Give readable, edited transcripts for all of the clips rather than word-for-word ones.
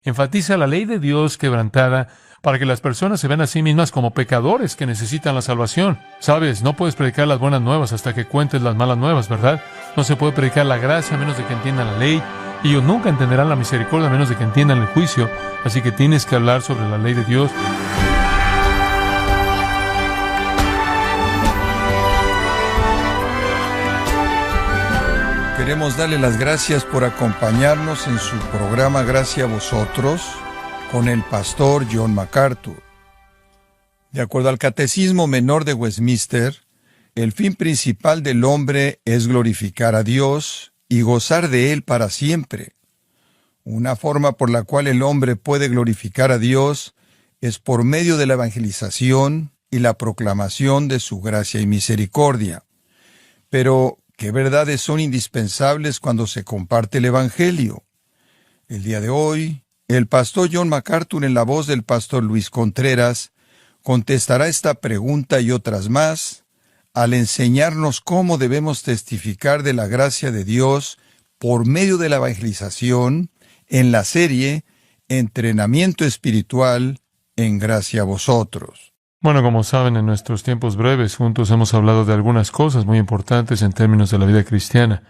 Enfatiza la ley de Dios quebrantada para que las personas se vean a sí mismas como pecadores que necesitan la salvación. Sabes, no puedes predicar las buenas nuevas hasta que cuentes las malas nuevas, ¿verdad? No se puede predicar la gracia a menos de que entiendan la ley. Y ellos nunca entenderán la misericordia a menos de que entiendan el juicio. Así que tienes que hablar sobre la ley de Dios. Queremos darle las gracias por acompañarnos en su programa Gracia a Vosotros con el pastor John MacArthur. De acuerdo al Catecismo Menor de Westminster, el fin principal del hombre es glorificar a Dios y gozar de Él para siempre. Una forma por la cual el hombre puede glorificar a Dios es por medio de la evangelización y la proclamación de su gracia y misericordia. Pero, ¿qué verdades son indispensables cuando se comparte el Evangelio? El día de hoy, el pastor John MacArthur, en la voz del pastor Luis Contreras, contestará esta pregunta y otras más al enseñarnos cómo debemos testificar de la gracia de Dios por medio de la evangelización en la serie Entrenamiento Espiritual en Gracia a Vosotros. Bueno, como saben, en nuestros tiempos breves juntos hemos hablado de algunas cosas muy importantes en términos de la vida cristiana.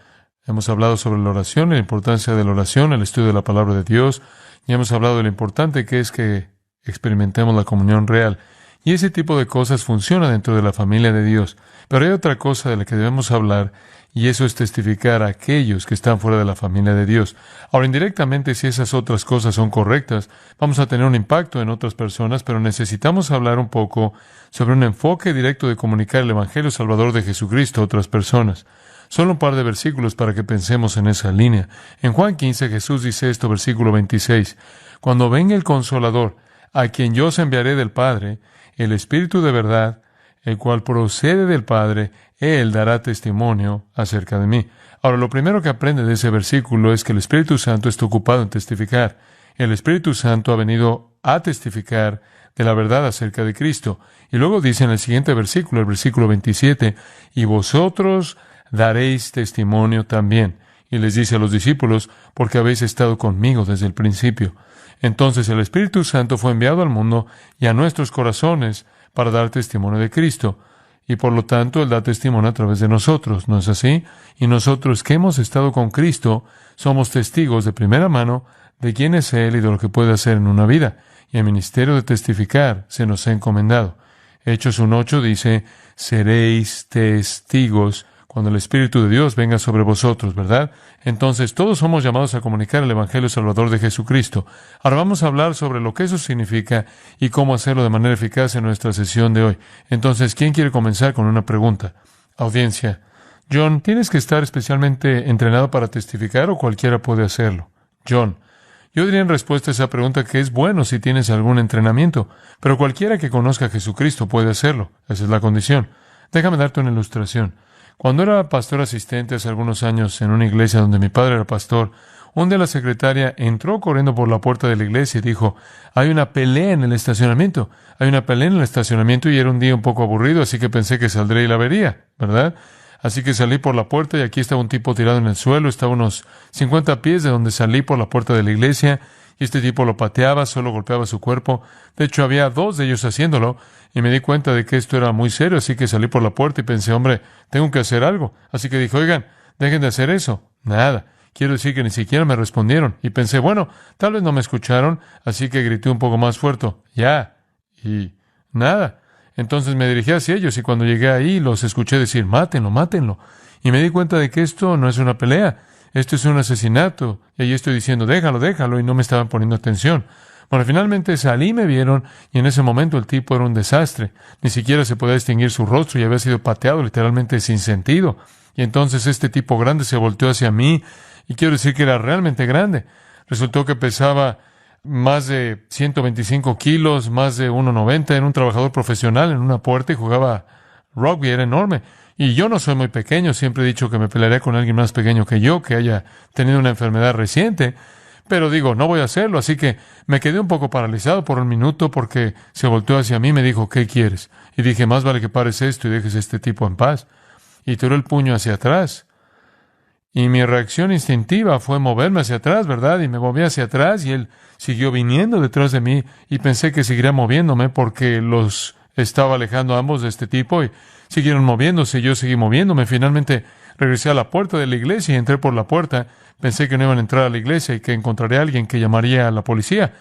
Hemos hablado sobre la oración, la importancia de la oración, el estudio de la palabra de Dios, y hemos hablado de lo importante que es que experimentemos la comunión real. Y ese tipo de cosas funciona dentro de la familia de Dios. Pero hay otra cosa de la que debemos hablar, y eso es testificar a aquellos que están fuera de la familia de Dios. Ahora, indirectamente, si esas otras cosas son correctas, vamos a tener un impacto en otras personas, pero necesitamos hablar un poco sobre un enfoque directo de comunicar el Evangelio Salvador de Jesucristo a otras personas. Solo un par de versículos para que pensemos en esa línea. En Juan 15, Jesús dice esto, versículo 26, «Cuando venga el Consolador, a quien yo os enviaré del Padre, el Espíritu de verdad, el cual procede del Padre, Él dará testimonio acerca de mí». Ahora, lo primero que aprende de ese versículo es que el Espíritu Santo está ocupado en testificar. El Espíritu Santo ha venido a testificar de la verdad acerca de Cristo. Y luego dice en el siguiente versículo, el versículo 27, «Y vosotros daréis testimonio también». Y les dice a los discípulos, «porque habéis estado conmigo desde el principio». Entonces el Espíritu Santo fue enviado al mundo y a nuestros corazones para dar testimonio de Cristo. Y por lo tanto, Él da testimonio a través de nosotros, ¿no es así? Y nosotros que hemos estado con Cristo, somos testigos de primera mano de quién es Él y de lo que puede hacer en una vida. Y el ministerio de testificar se nos ha encomendado. Hechos 1:8 dice, «Seréis testigos cuando el Espíritu de Dios venga sobre vosotros», ¿verdad? Entonces, todos somos llamados a comunicar el Evangelio Salvador de Jesucristo. Ahora vamos a hablar sobre lo que eso significa y cómo hacerlo de manera eficaz en nuestra sesión de hoy. Entonces, ¿quién quiere comenzar con una pregunta? Audiencia. John, ¿tienes que estar especialmente entrenado para testificar o cualquiera puede hacerlo? John. Yo diría en respuesta a esa pregunta que es bueno si tienes algún entrenamiento, pero cualquiera que conozca a Jesucristo puede hacerlo. Esa es la condición. Déjame darte una ilustración. Cuando era pastor asistente hace algunos años en una iglesia donde mi padre era pastor, un día la secretaria entró corriendo por la puerta de la iglesia y dijo, «Hay una pelea en el estacionamiento. Hay una pelea en el estacionamiento», y era un día un poco aburrido, así que pensé que saldré y la vería, ¿verdad? Así que salí por la puerta y aquí estaba un tipo tirado en el suelo. Estaba unos 50 pies de donde salí por la puerta de la iglesia. Y este tipo lo pateaba, solo golpeaba su cuerpo. De hecho, había 2 de ellos haciéndolo. Y me di cuenta de que esto era muy serio, así que salí por la puerta y pensé, hombre, tengo que hacer algo. Así que dije, oigan, dejen de hacer eso. Nada. Quiero decir que ni siquiera me respondieron. Y pensé, bueno, tal vez no me escucharon, así que grité un poco más fuerte. Ya. Y nada. Entonces me dirigí hacia ellos y cuando llegué ahí los escuché decir, mátenlo, mátenlo. Y me di cuenta de que esto no es una pelea. Esto es un asesinato. Y ahí estoy diciendo, déjalo, déjalo. Y no me estaban poniendo atención. Bueno, finalmente salí y me vieron. Y en ese momento el tipo era un desastre. Ni siquiera se podía distinguir su rostro y había sido pateado literalmente sin sentido. Y entonces este tipo grande se volteó hacia mí. Y quiero decir que era realmente grande. Resultó que pesaba más de 125 kilos, más de 1,90. Era un trabajador profesional en una puerta y jugaba rugby. Era enorme. Y yo no soy muy pequeño, siempre he dicho que me pelearé con alguien más pequeño que yo, que haya tenido una enfermedad reciente, pero digo, no voy a hacerlo, así que me quedé un poco paralizado por un minuto porque se volteó hacia mí y me dijo, ¿qué quieres? Y dije, más vale que pares esto y dejes a este tipo en paz. Y tiró el puño hacia atrás. Y mi reacción instintiva fue moverme hacia atrás, ¿verdad? Y me moví hacia atrás y él siguió viniendo detrás de mí y pensé que seguiría moviéndome porque los estaba alejando a ambos de este tipo y siguieron moviéndose y yo seguí moviéndome. Finalmente regresé a la puerta de la iglesia y entré por la puerta. Pensé que no iban a entrar a la iglesia y que encontraría a alguien que llamaría a la policía.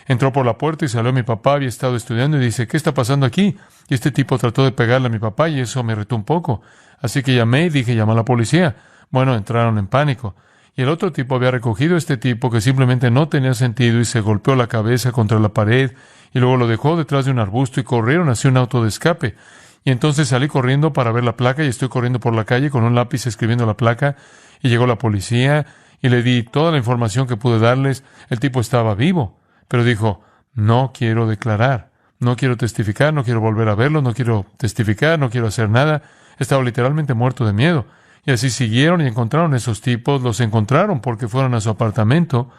Entró por la puerta y salió mi papá, había estado estudiando y dice, ¿qué está pasando aquí? Y este tipo trató de pegarle a mi papá y eso me retó un poco. Así que llamé y dije, llama a la policía. Bueno, entraron en pánico. Y el otro tipo había recogido a este tipo que simplemente no tenía sentido y se golpeó la cabeza contra la pared y luego lo dejó detrás de un arbusto y corrieron hacia un auto de escape. Y entonces salí corriendo para ver la placa y estoy corriendo por la calle con un lápiz escribiendo la placa y llegó la policía y le di toda la información que pude darles. El tipo estaba vivo, pero dijo, no quiero declarar, no quiero testificar, no quiero volver a verlo, no quiero testificar, no quiero hacer nada. Estaba literalmente muerto de miedo. Y así siguieron y encontraron a esos tipos, los encontraron porque fueron a su apartamento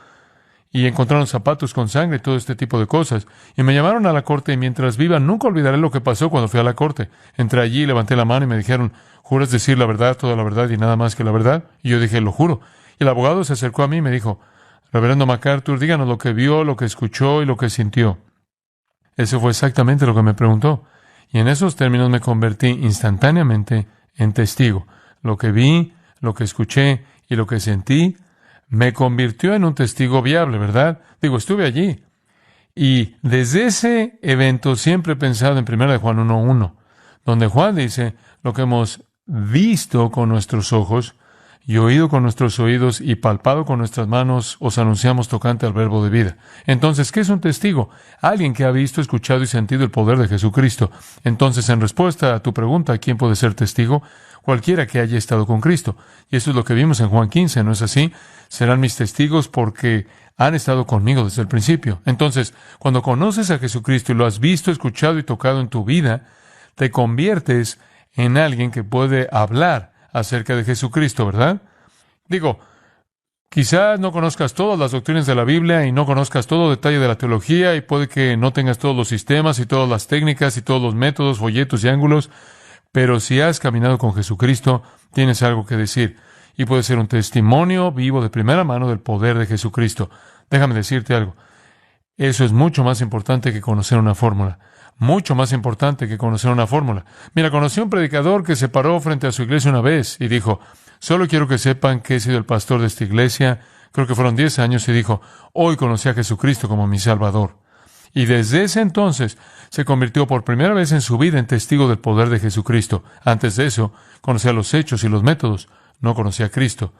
y encontraron zapatos con sangre y todo este tipo de cosas. Y me llamaron a la corte y mientras viva nunca olvidaré lo que pasó cuando fui a la corte. Entré allí, levanté la mano y me dijeron, ¿juras decir la verdad, toda la verdad y nada más que la verdad? Y yo dije, lo juro. Y el abogado se acercó a mí y me dijo, Reverendo MacArthur, díganos lo que vio, lo que escuchó y lo que sintió. Eso fue exactamente lo que me preguntó. Y en esos términos me convertí instantáneamente en testigo. Lo que vi, lo que escuché y lo que sentí me convirtió en un testigo viable, ¿verdad? Digo, estuve allí. Y desde ese evento siempre he pensado en 1 Juan 1:1, donde Juan dice, lo que hemos visto con nuestros ojos y oído con nuestros oídos y palpado con nuestras manos, os anunciamos tocante al verbo de vida. Entonces, ¿qué es un testigo? Alguien que ha visto, escuchado y sentido el poder de Jesucristo. Entonces, en respuesta a tu pregunta, ¿quién puede ser testigo? Cualquiera que haya estado con Cristo. Y eso es lo que vimos en Juan 15, ¿no es así? Serán mis testigos porque han estado conmigo desde el principio. Entonces, cuando conoces a Jesucristo y lo has visto, escuchado y tocado en tu vida, te conviertes en alguien que puede hablar acerca de Jesucristo, ¿verdad? Digo, quizás no conozcas todas las doctrinas de la Biblia y no conozcas todo detalle de la teología y puede que no tengas todos los sistemas y todas las técnicas y todos los métodos, folletos y ángulos, pero si has caminado con Jesucristo, tienes algo que decir y puede ser un testimonio vivo de primera mano del poder de Jesucristo. Déjame decirte algo. Eso es mucho más importante que conocer una fórmula. Mucho más importante que conocer una fórmula. Mira, conocí a un predicador que se paró frente a su iglesia una vez y dijo, solo quiero que sepan que he sido el pastor de esta iglesia, creo que fueron 10 años, y dijo, hoy conocí a Jesucristo como mi Salvador. Y desde ese entonces se convirtió por primera vez en su vida en testigo del poder de Jesucristo. Antes de eso, conocía los hechos y los métodos, no conocía a Cristo.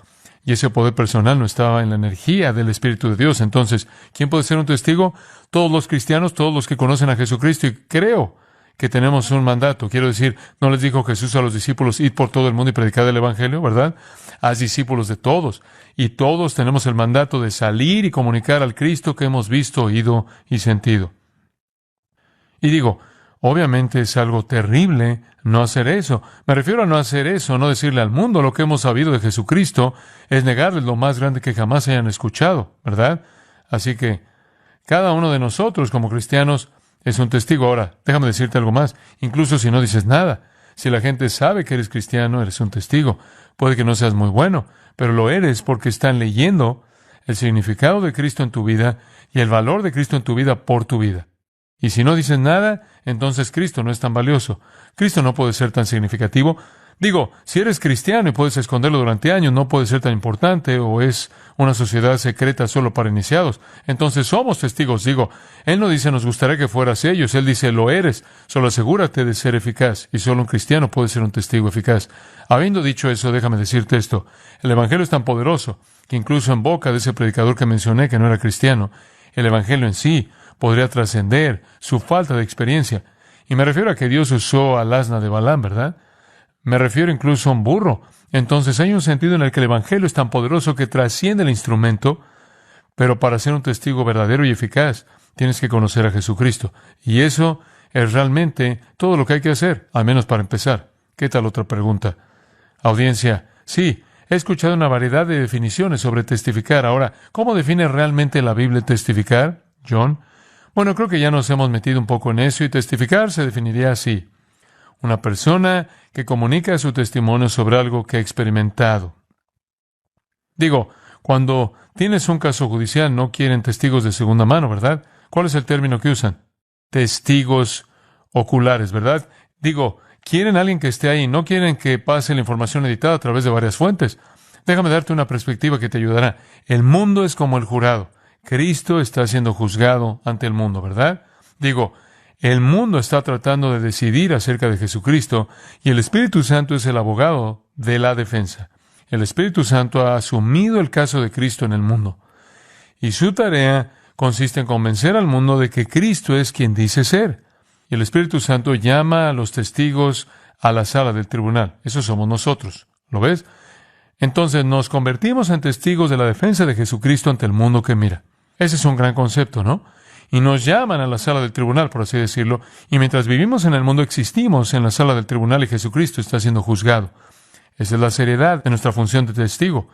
Y ese poder personal no estaba en la energía del Espíritu de Dios. Entonces, ¿quién puede ser un testigo? Todos los cristianos, todos los que conocen a Jesucristo. Y creo que tenemos un mandato. Quiero decir, ¿no les dijo Jesús a los discípulos, id por todo el mundo y predicad el Evangelio, verdad? Haz discípulos de todos. Y todos tenemos el mandato de salir y comunicar al Cristo que hemos visto, oído y sentido. Y digo, obviamente es algo terrible no hacer eso. Me refiero a no hacer eso, no decirle al mundo lo que hemos sabido de Jesucristo, es negarles lo más grande que jamás hayan escuchado, ¿verdad? Así que cada uno de nosotros como cristianos es un testigo. Ahora, déjame decirte algo más, incluso si no dices nada. Si la gente sabe que eres cristiano, eres un testigo. Puede que no seas muy bueno, pero lo eres porque están leyendo el significado de Cristo en tu vida y el valor de Cristo en tu vida por tu vida. Y si no dices nada, entonces Cristo no es tan valioso. Cristo no puede ser tan significativo. Digo, si eres cristiano y puedes esconderlo durante años, no puede ser tan importante o es una sociedad secreta solo para iniciados. Entonces somos testigos. Digo, Él no dice nos gustaría que fueras ellos. Él dice lo eres. Solo asegúrate de ser eficaz. Y solo un cristiano puede ser un testigo eficaz. Habiendo dicho eso, déjame decirte esto. El Evangelio es tan poderoso que incluso en boca de ese predicador que mencioné que no era cristiano, el Evangelio en sí podría trascender su falta de experiencia. Y me refiero a que Dios usó al asna de Balaam, ¿verdad? Me refiero incluso a un burro. Entonces hay un sentido en el que el Evangelio es tan poderoso que trasciende el instrumento, pero para ser un testigo verdadero y eficaz, tienes que conocer a Jesucristo. Y eso es realmente todo lo que hay que hacer, al menos para empezar. ¿Qué tal otra pregunta? Audiencia, sí, he escuchado una variedad de definiciones sobre testificar. Ahora, ¿cómo define realmente la Biblia testificar, John? Bueno, creo que ya nos hemos metido un poco en eso y testificar se definiría así. Una persona que comunica su testimonio sobre algo que ha experimentado. Digo, cuando tienes un caso judicial, no quieren testigos de segunda mano, ¿verdad? ¿Cuál es el término que usan? Testigos oculares, ¿verdad? Digo, quieren a alguien que esté ahí, no quieren que pase la información editada a través de varias fuentes. Déjame darte una perspectiva que te ayudará. El mundo es como el jurado. Cristo está siendo juzgado ante el mundo, ¿verdad? Digo, el mundo está tratando de decidir acerca de Jesucristo y el Espíritu Santo es el abogado de la defensa. El Espíritu Santo ha asumido el caso de Cristo en el mundo. Y su tarea consiste en convencer al mundo de que Cristo es quien dice ser. Y el Espíritu Santo llama a los testigos a la sala del tribunal. Eso somos nosotros. ¿Lo ves? Entonces nos convertimos en testigos de la defensa de Jesucristo ante el mundo que mira. Ese es un gran concepto, ¿no? Y nos llaman a la sala del tribunal, por así decirlo, y mientras vivimos en el mundo existimos en la sala del tribunal y Jesucristo está siendo juzgado. Esa es la seriedad de nuestra función de testigo.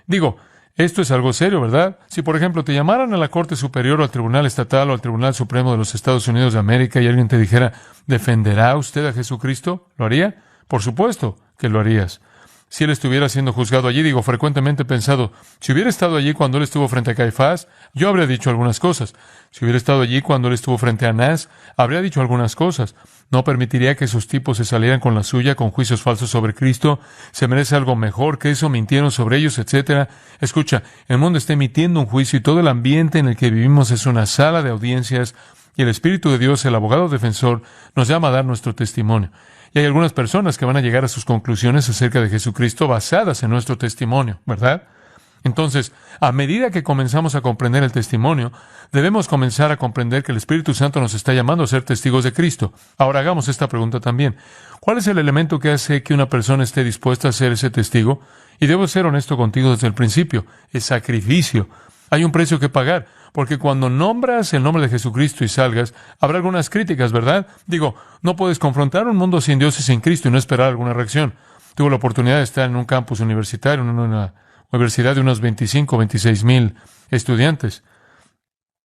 Digo, esto es algo serio, ¿verdad? Si, por ejemplo, te llamaran a la Corte Superior o al Tribunal Estatal o al Tribunal Supremo de los Estados Unidos de América y alguien te dijera, ¿defenderá usted a Jesucristo? ¿Lo haría? Por supuesto que lo harías. Si él estuviera siendo juzgado allí, digo, frecuentemente he pensado, si hubiera estado allí cuando él estuvo frente a Caifás, yo habría dicho algunas cosas. Si hubiera estado allí cuando él estuvo frente a Anás, habría dicho algunas cosas. No permitiría que esos tipos se salieran con la suya, con juicios falsos sobre Cristo. Se merece algo mejor que eso, mintieron sobre ellos, etcétera. Escucha, el mundo está emitiendo un juicio y todo el ambiente en el que vivimos es una sala de audiencias y el Espíritu de Dios, el abogado defensor, nos llama a dar nuestro testimonio. Y hay algunas personas que van a llegar a sus conclusiones acerca de Jesucristo basadas en nuestro testimonio, ¿verdad? Entonces, a medida que comenzamos a comprender el testimonio, debemos comenzar a comprender que el Espíritu Santo nos está llamando a ser testigos de Cristo. Ahora hagamos esta pregunta también. ¿Cuál es el elemento que hace que una persona esté dispuesta a ser ese testigo? Y debo ser honesto contigo desde el principio. Es sacrificio. Hay un precio que pagar, porque cuando nombras el nombre de Jesucristo y salgas, habrá algunas críticas, ¿verdad? Digo, no puedes confrontar un mundo sin Dios y sin Cristo y no esperar alguna reacción. Tuve la oportunidad de estar en un campus universitario, en una universidad de unos 25 o 26 mil estudiantes.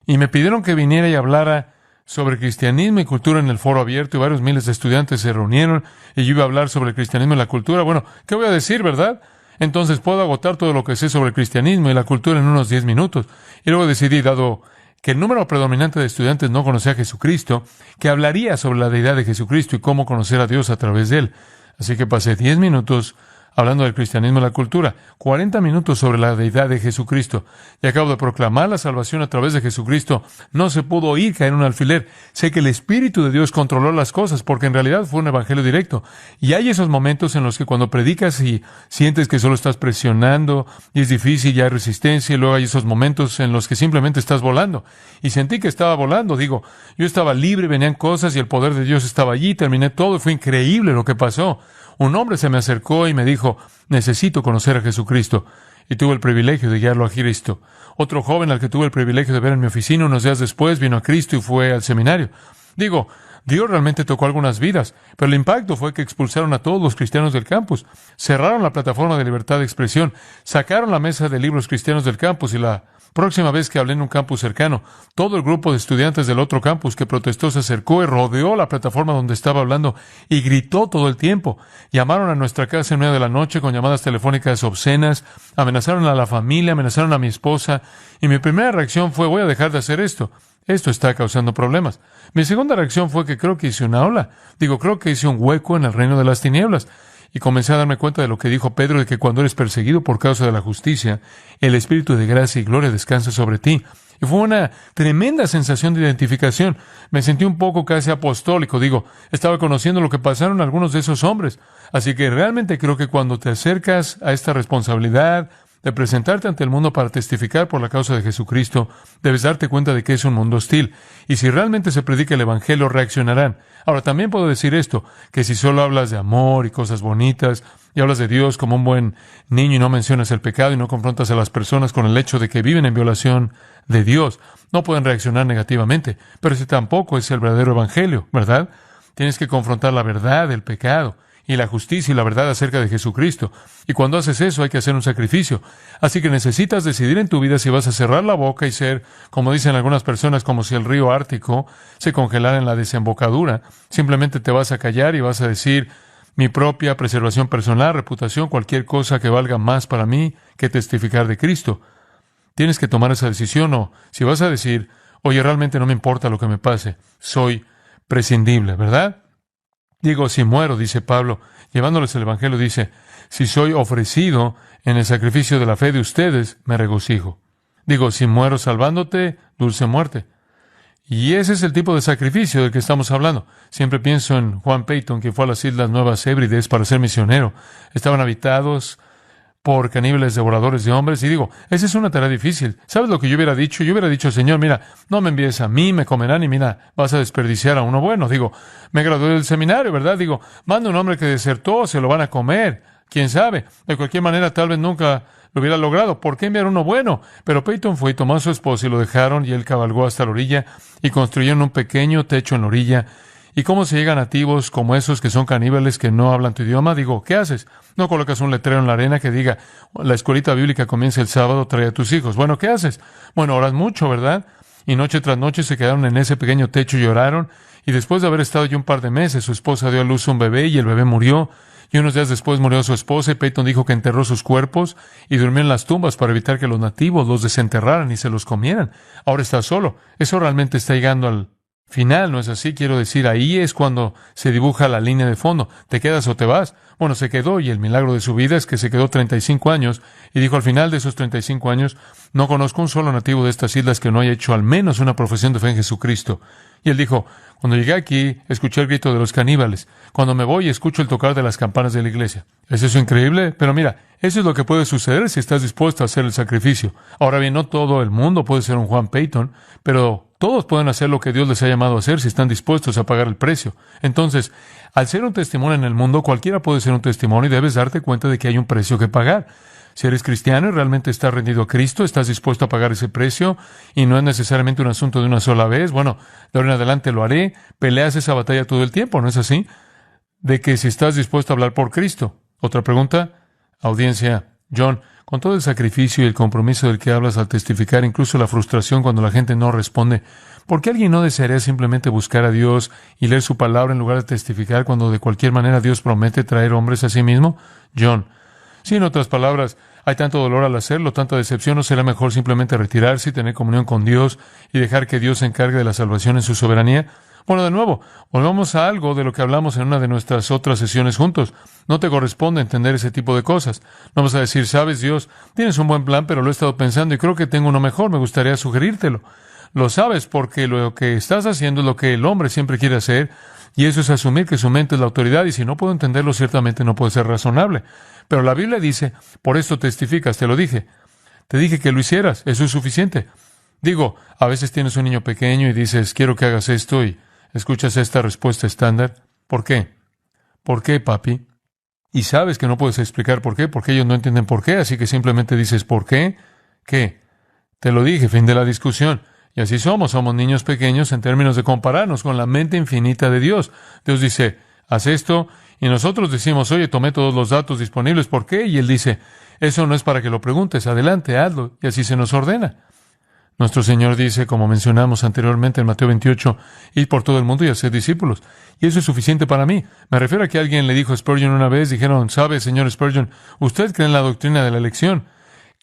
Y me pidieron que viniera y hablara sobre cristianismo y cultura en el foro abierto y varios miles de estudiantes se reunieron y yo iba a hablar sobre el cristianismo y la cultura. Bueno, ¿qué voy a decir, verdad? Entonces puedo agotar todo lo que sé sobre el cristianismo y la cultura en unos 10 minutos. Y luego decidí, dado que el número predominante de estudiantes no conocía a Jesucristo, que hablaría sobre la deidad de Jesucristo y cómo conocer a Dios a través de él. Así que pasé 10 minutos hablando del cristianismo y la cultura, 40 minutos sobre la deidad de Jesucristo. Y acabo de proclamar la salvación a través de Jesucristo. No se pudo oír caer un alfiler. Sé que el Espíritu de Dios controló las cosas, porque en realidad fue un evangelio directo. Y hay esos momentos en los que cuando predicas y sientes que solo estás presionando, y es difícil, y hay resistencia, y luego hay esos momentos en los que simplemente estás volando. Y sentí que estaba volando. Digo, yo estaba libre, venían cosas, y el poder de Dios estaba allí, terminé todo, y fue increíble lo que pasó. Un hombre se me acercó y me dijo, necesito conocer a Jesucristo. Y tuve el privilegio de guiarlo a Cristo. Otro joven al que tuve el privilegio de ver en mi oficina unos días después vino a Cristo y fue al seminario. Digo, Dios realmente tocó algunas vidas, pero el impacto fue que expulsaron a todos los cristianos del campus, cerraron la plataforma de libertad de expresión, sacaron la mesa de libros cristianos del campus y la próxima vez que hablé en un campus cercano, todo el grupo de estudiantes del otro campus que protestó se acercó y rodeó la plataforma donde estaba hablando y gritó todo el tiempo. Llamaron a nuestra casa en medio de la noche con llamadas telefónicas obscenas, amenazaron a la familia, amenazaron a mi esposa y mi primera reacción fue, voy a dejar de hacer esto. Esto está causando problemas. Mi segunda reacción fue que creo que hice una ola. Creo que hice un hueco en el reino de las tinieblas. Y comencé a darme cuenta de lo que dijo Pedro, de que cuando eres perseguido por causa de la justicia, el Espíritu de gracia y gloria descansa sobre ti. Y fue una tremenda sensación de identificación. Me sentí un poco casi apostólico. Estaba conociendo lo que pasaron algunos de esos hombres. Así que realmente creo que cuando te acercas a esta responsabilidad de presentarte ante el mundo para testificar por la causa de Jesucristo, debes darte cuenta de que es un mundo hostil. Y si realmente se predica el Evangelio, reaccionarán. Ahora, también puedo decir esto, que si solo hablas de amor y cosas bonitas, y hablas de Dios como un buen niño y no mencionas el pecado y no confrontas a las personas con el hecho de que viven en violación de Dios, no pueden reaccionar negativamente. Pero ese tampoco es el verdadero Evangelio, ¿verdad? Tienes que confrontar la verdad, el pecado, y la justicia y la verdad acerca de Jesucristo. Y cuando haces eso hay que hacer un sacrificio. Así que necesitas decidir en tu vida si vas a cerrar la boca y ser, como dicen algunas personas, como si el río Ártico se congelara en la desembocadura. Simplemente te vas a callar y vas a decir, mi propia preservación personal, reputación, cualquier cosa que valga más para mí que testificar de Cristo. Tienes que tomar esa decisión, o si vas a decir, oye, realmente no me importa lo que me pase, soy prescindible, ¿verdad? Digo, si muero, dice Pablo, llevándoles el Evangelio, dice, si soy ofrecido en el sacrificio de la fe de ustedes, me regocijo. Digo, si muero salvándote, dulce muerte. Y ese es el tipo de sacrificio del que estamos hablando. Siempre pienso en Juan Peyton, que fue a las Islas Nuevas Hébrides para ser misionero. Estaban habitados por caníbales devoradores de hombres. Y digo, esa es una tarea difícil. ¿Sabes lo que yo hubiera dicho? Yo hubiera dicho, Señor, mira, no me envíes a mí, me comerán y mira, vas a desperdiciar a uno bueno. Digo, me gradué del seminario, ¿verdad? Digo, manda un hombre que desertó, se lo van a comer. ¿Quién sabe? De cualquier manera, tal vez nunca lo hubiera logrado. ¿Por qué enviar uno bueno? Pero Peyton fue y tomó a su esposa y lo dejaron, y él cabalgó hasta la orilla y construyeron un pequeño techo en la orilla. ¿Y cómo se llegan nativos como esos que son caníbales que no hablan tu idioma? Digo, ¿qué haces? No colocas un letrero en la arena que diga, la escuelita bíblica comienza el sábado, trae a tus hijos. Bueno, ¿qué haces? Bueno, oras mucho, ¿verdad? Y noche tras noche se quedaron en ese pequeño techo y oraron. Y después de haber estado ya un par de meses, su esposa dio a luz un bebé y el bebé murió. Y unos días después murió su esposa, y Peyton dijo que enterró sus cuerpos y durmió en las tumbas para evitar que los nativos los desenterraran y se los comieran. Ahora está solo. Eso realmente está llegando al final, ¿no es así? Quiero decir, ahí es cuando se dibuja la línea de fondo. ¿Te quedas o te vas? Bueno, se quedó, y el milagro de su vida es que se quedó 35 años y dijo al final de esos 35 años, no conozco un solo nativo de estas islas que no haya hecho al menos una profesión de fe en Jesucristo. Y él dijo, cuando llegué aquí, escuché el grito de los caníbales. Cuando me voy, escucho el tocar de las campanas de la iglesia. ¿Es eso increíble? Pero mira, eso es lo que puede suceder si estás dispuesto a hacer el sacrificio. Ahora bien, no todo el mundo puede ser un Juan Peyton, pero todos pueden hacer lo que Dios les ha llamado a hacer si están dispuestos a pagar el precio. Entonces, al ser un testimonio en el mundo, cualquiera puede ser un testimonio, y debes darte cuenta de que hay un precio que pagar. Si eres cristiano y realmente estás rendido a Cristo, estás dispuesto a pagar ese precio, y no es necesariamente un asunto de una sola vez. Bueno, de ahora en adelante lo haré. Peleas esa batalla todo el tiempo, ¿no es así? De que si estás dispuesto a hablar por Cristo. ¿Otra pregunta? Audiencia, John, con todo el sacrificio y el compromiso del que hablas al testificar, incluso la frustración cuando la gente no responde, ¿por qué alguien no desearía simplemente buscar a Dios y leer su palabra en lugar de testificar cuando de cualquier manera Dios promete traer hombres a sí mismo? John, sí, en otras palabras, hay tanto dolor al hacerlo, tanta decepción, ¿no será mejor simplemente retirarse y tener comunión con Dios y dejar que Dios se encargue de la salvación en su soberanía? Bueno, de nuevo, volvamos a algo de lo que hablamos en una de nuestras otras sesiones juntos. No te corresponde entender ese tipo de cosas. No vas a decir, sabes, Dios, tienes un buen plan, pero lo he estado pensando y creo que tengo uno mejor, me gustaría sugerírtelo. Lo sabes porque lo que estás haciendo es lo que el hombre siempre quiere hacer, y eso es asumir que su mente es la autoridad, y si no puedo entenderlo, ciertamente no puede ser razonable. Pero la Biblia dice, por esto testificas, te lo dije. Te dije que lo hicieras, eso es suficiente. Digo, a veces tienes un niño pequeño y dices, quiero que hagas esto, y escuchas esta respuesta estándar. ¿Por qué? ¿Por qué, papi? Y sabes que no puedes explicar por qué, porque ellos no entienden por qué, así que simplemente dices, ¿por qué? ¿Qué? Te lo dije, fin de la discusión. Y así somos niños pequeños en términos de compararnos con la mente infinita de Dios. Dios dice, haz esto, y nosotros decimos, oye, tomé todos los datos disponibles, ¿por qué? Y Él dice, eso no es para que lo preguntes, adelante, hazlo, y así se nos ordena. Nuestro Señor dice, como mencionamos anteriormente en Mateo 28, id por todo el mundo y haced discípulos. Y eso es suficiente para mí. Me refiero a que alguien le dijo a Spurgeon una vez, dijeron, ¿sabe, señor Spurgeon, usted cree en la doctrina de la elección?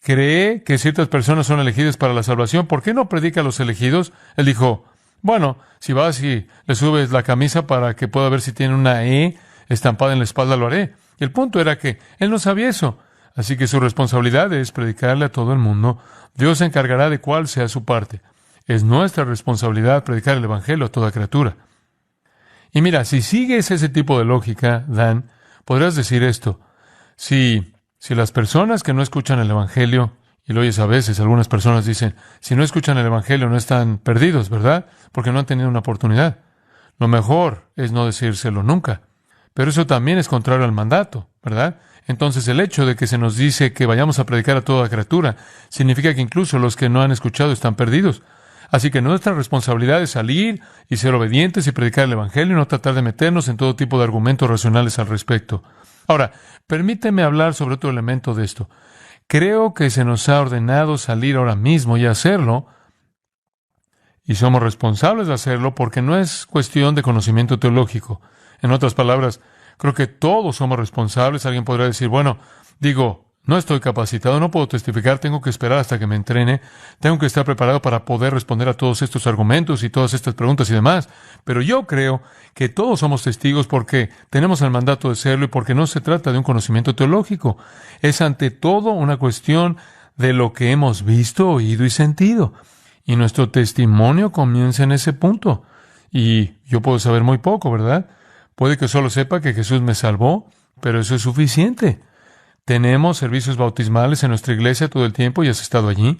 ¿Cree que ciertas personas son elegidas para la salvación? ¿Por qué no predica a los elegidos? Él dijo, bueno, si vas y le subes la camisa para que pueda ver si tiene una E estampada en la espalda, lo haré. Y el punto era que él no sabía eso. Así que su responsabilidad es predicarle a todo el mundo. Dios se encargará de cuál sea su parte. Es nuestra responsabilidad predicar el Evangelio a toda criatura. Y mira, si sigues ese tipo de lógica, Dan, podrás decir esto. Si las personas que no escuchan el Evangelio, y lo oyes a veces, algunas personas dicen, si no escuchan el Evangelio no están perdidos, ¿verdad? Porque no han tenido una oportunidad. Lo mejor es no decírselo nunca. Pero eso también es contrario al mandato, ¿verdad? Entonces el hecho de que se nos dice que vayamos a predicar a toda criatura significa que incluso los que no han escuchado están perdidos. Así que nuestra responsabilidad es salir y ser obedientes y predicar el Evangelio y no tratar de meternos en todo tipo de argumentos racionales al respecto. Ahora, permíteme hablar sobre otro elemento de esto. Creo que se nos ha ordenado salir ahora mismo y hacerlo, y somos responsables de hacerlo porque no es cuestión de conocimiento teológico. En otras palabras, Creo que todos somos responsables. Alguien podrá decir, bueno, no estoy capacitado, no puedo testificar, tengo que esperar hasta que me entrene, tengo que estar preparado para poder responder a todos estos argumentos y todas estas preguntas y demás. Pero yo creo que todos somos testigos porque tenemos el mandato de serlo y porque no se trata de un conocimiento teológico. Es ante todo una cuestión de lo que hemos visto, oído y sentido. Y nuestro testimonio comienza en ese punto. Y yo puedo saber muy poco, ¿verdad? Puede que solo sepa que Jesús me salvó, pero eso es suficiente. Tenemos servicios bautismales en nuestra iglesia todo el tiempo y has estado allí.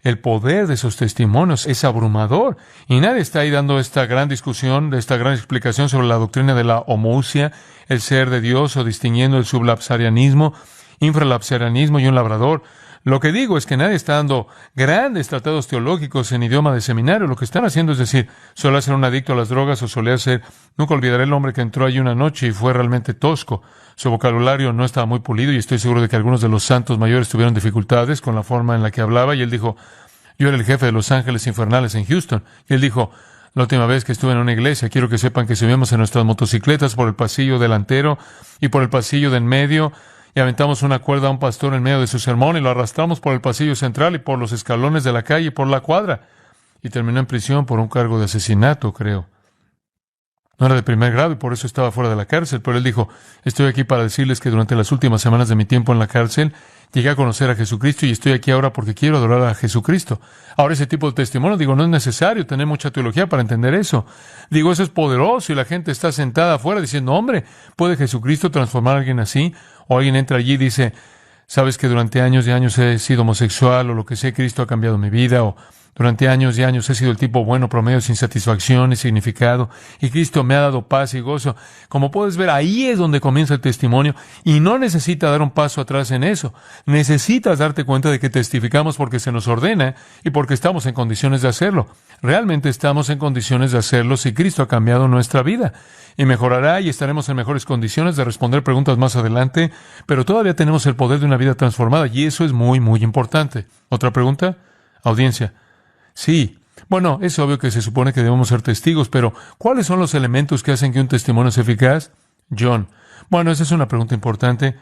El poder de esos testimonios es abrumador. Y nadie está ahí dando esta gran discusión, esta gran explicación sobre la doctrina de la homoousia, el ser de Dios, o distinguiendo el sublapsarianismo, infralapsarianismo y un labrador. Lo que digo es que nadie está dando grandes tratados teológicos en idioma de seminario. Lo que están haciendo es decir, solía ser un adicto a las drogas o solía ser, nunca olvidaré el hombre que entró allí una noche y fue realmente tosco. Su vocabulario no estaba muy pulido y estoy seguro de que algunos de los santos mayores tuvieron dificultades con la forma en la que hablaba. Y él dijo, yo era el jefe de los ángeles infernales en Houston. Y él dijo, la última vez que estuve en una iglesia, quiero que sepan que subimos en nuestras motocicletas por el pasillo delantero y por el pasillo de en medio, y aventamos una cuerda a un pastor en medio de su sermón y lo arrastramos por el pasillo central y por los escalones de la calle y por la cuadra. Y terminó en prisión por un cargo de asesinato, creo. No era de primer grado y por eso estaba fuera de la cárcel, pero él dijo, estoy aquí para decirles que durante las últimas semanas de mi tiempo en la cárcel llegué a conocer a Jesucristo y estoy aquí ahora porque quiero adorar a Jesucristo. Ahora ese tipo de testimonio, no es necesario tener mucha teología para entender eso. Eso es poderoso y la gente está sentada afuera diciendo, hombre, ¿puede Jesucristo transformar a alguien así? O alguien entra allí y dice, sabes que durante años y años he sido homosexual o lo que sea, Cristo ha cambiado mi vida, o durante años y años he sido el tipo bueno, promedio, sin satisfacción y significado, y Cristo me ha dado paz y gozo. Como puedes ver, ahí es donde comienza el testimonio, y no necesita dar un paso atrás en eso. Necesitas darte cuenta de que testificamos porque se nos ordena y porque estamos en condiciones de hacerlo. Realmente estamos en condiciones de hacerlo si Cristo ha cambiado nuestra vida, y mejorará y estaremos en mejores condiciones de responder preguntas más adelante, pero todavía tenemos el poder de una vida transformada, y eso es muy, muy importante. ¿Otra pregunta? Audiencia. Sí. Bueno, es obvio que se supone que debemos ser testigos, pero ¿cuáles son los elementos que hacen que un testimonio sea eficaz? John. Bueno, esa es una pregunta importante,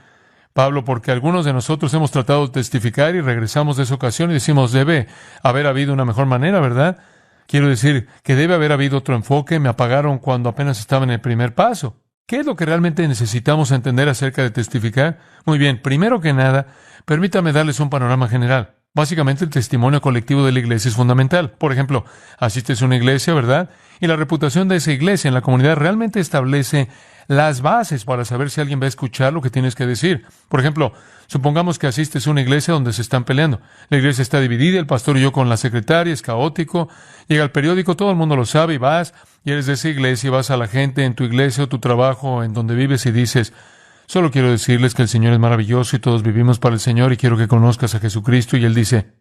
Pablo, porque algunos de nosotros hemos tratado de testificar y regresamos de esa ocasión y decimos, debe haber habido una mejor manera, ¿verdad? Quiero decir que debe haber habido otro enfoque, me apagaron cuando apenas estaba en el primer paso. ¿Qué es lo que realmente necesitamos entender acerca de testificar? Muy bien, primero que nada, permítame darles un panorama general. Básicamente, el testimonio colectivo de la iglesia es fundamental. Por ejemplo, asistes a una iglesia, ¿verdad? Y la reputación de esa iglesia en la comunidad realmente establece las bases para saber si alguien va a escuchar lo que tienes que decir. Por ejemplo, supongamos que asistes a una iglesia donde se están peleando. La iglesia está dividida, el pastor y yo con la secretaria, es caótico. Llega el periódico, todo el mundo lo sabe y vas, y eres de esa iglesia y vas a la gente en tu iglesia o tu trabajo, en donde vives y dices, solo quiero decirles que el Señor es maravilloso y todos vivimos para el Señor y quiero que conozcas a Jesucristo. Y él dice,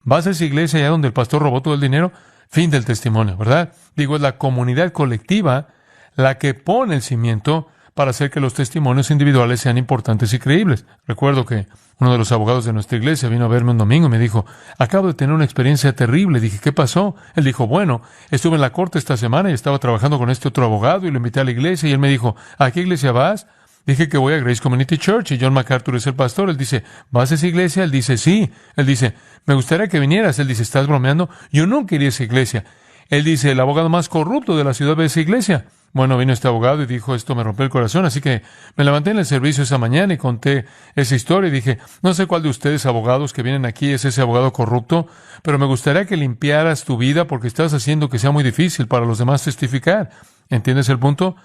¿vas a esa iglesia allá donde el pastor robó todo el dinero? Fin del testimonio, ¿verdad? Es la comunidad colectiva la que pone el cimiento para hacer que los testimonios individuales sean importantes y creíbles. Recuerdo que uno de los abogados de nuestra iglesia vino a verme un domingo y me dijo, acabo de tener una experiencia terrible. Dije, ¿qué pasó? Él dijo, bueno, estuve en la corte esta semana y estaba trabajando con este otro abogado y lo invité a la iglesia y él me dijo, ¿a qué iglesia vas? Dije que voy a Grace Community Church y John MacArthur es el pastor. Él dice, ¿vas a esa iglesia? Él dice, sí. Él dice, me gustaría que vinieras. Él dice, ¿estás bromeando? Yo nunca iría a esa iglesia. Él dice, el abogado más corrupto de la ciudad ve esa iglesia. Bueno, vino este abogado y dijo, esto me rompió el corazón, así que me levanté en el servicio esa mañana y conté esa historia y dije, no sé cuál de ustedes abogados que vienen aquí es ese abogado corrupto, pero me gustaría que limpiaras tu vida porque estás haciendo que sea muy difícil para los demás testificar. ¿Entiendes el punto?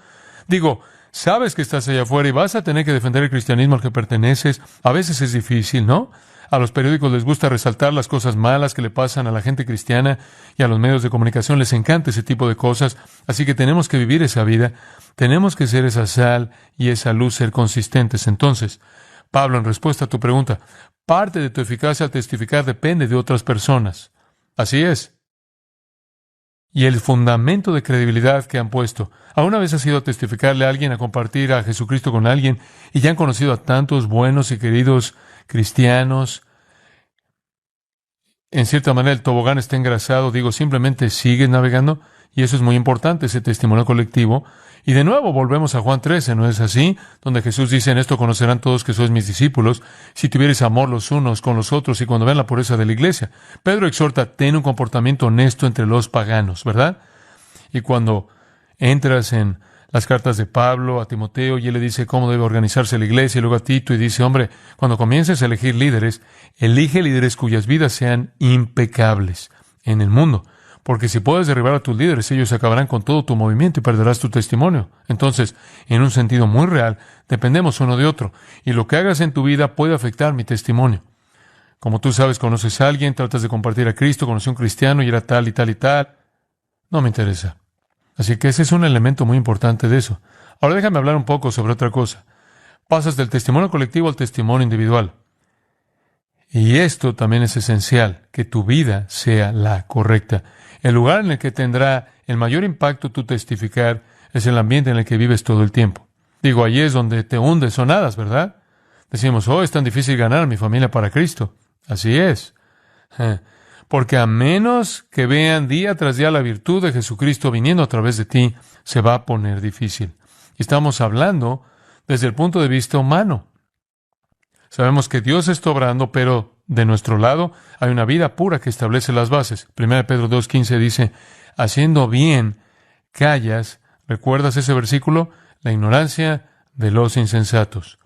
Sabes que estás allá afuera y vas a tener que defender el cristianismo al que perteneces. A veces es difícil, ¿no? A los periódicos les gusta resaltar las cosas malas que le pasan a la gente cristiana y a los medios de comunicación les encanta ese tipo de cosas. Así que tenemos que vivir esa vida. Tenemos que ser esa sal y esa luz, ser consistentes. Entonces, Pablo, en respuesta a tu pregunta, parte de tu eficacia al testificar depende de otras personas. Así es. Y el fundamento de credibilidad que han puesto. ¿Alguna vez has ido a testificarle a alguien, a compartir a Jesucristo con alguien, y ya han conocido a tantos buenos y queridos cristianos? En cierta manera el tobogán está engrasado. Simplemente sigues navegando Y eso es muy importante, ese testimonio colectivo. Y de nuevo volvemos a Juan 13, ¿no es así? Donde Jesús dice, en esto conocerán todos que sois mis discípulos, si tuviereis amor los unos con los otros y cuando vean la pureza de la iglesia. Pedro exhorta, ten un comportamiento honesto entre los paganos, ¿verdad? Y cuando entras en las cartas de Pablo a Timoteo y él le dice cómo debe organizarse la iglesia, y luego a Tito y dice, hombre, cuando comiences a elegir líderes, elige líderes cuyas vidas sean impecables en el mundo. Porque si puedes derribar a tus líderes, ellos acabarán con todo tu movimiento y perderás tu testimonio. Entonces, en un sentido muy real, dependemos uno de otro. Y lo que hagas en tu vida puede afectar mi testimonio. Como tú sabes, conoces a alguien, tratas de compartir a Cristo, conocí a un cristiano y era tal y tal y tal. No me interesa. Así que ese es un elemento muy importante de eso. Ahora déjame hablar un poco sobre otra cosa. Pasas del testimonio colectivo al testimonio individual. Y esto también es esencial, que tu vida sea la correcta. El lugar en el que tendrá el mayor impacto tu testificar es el ambiente en el que vives todo el tiempo. Digo, ahí es donde te hundes o nadas, ¿verdad? Decimos, es tan difícil ganar a mi familia para Cristo. Así es. Porque a menos que vean día tras día la virtud de Jesucristo viniendo a través de ti, se va a poner difícil. Y estamos hablando desde el punto de vista humano. Sabemos que Dios está obrando, pero de nuestro lado hay una vida pura que establece las bases. 1 Pedro 2:15 dice, haciendo bien, callas. ¿Recuerdas ese versículo? La ignorancia de los insensatos.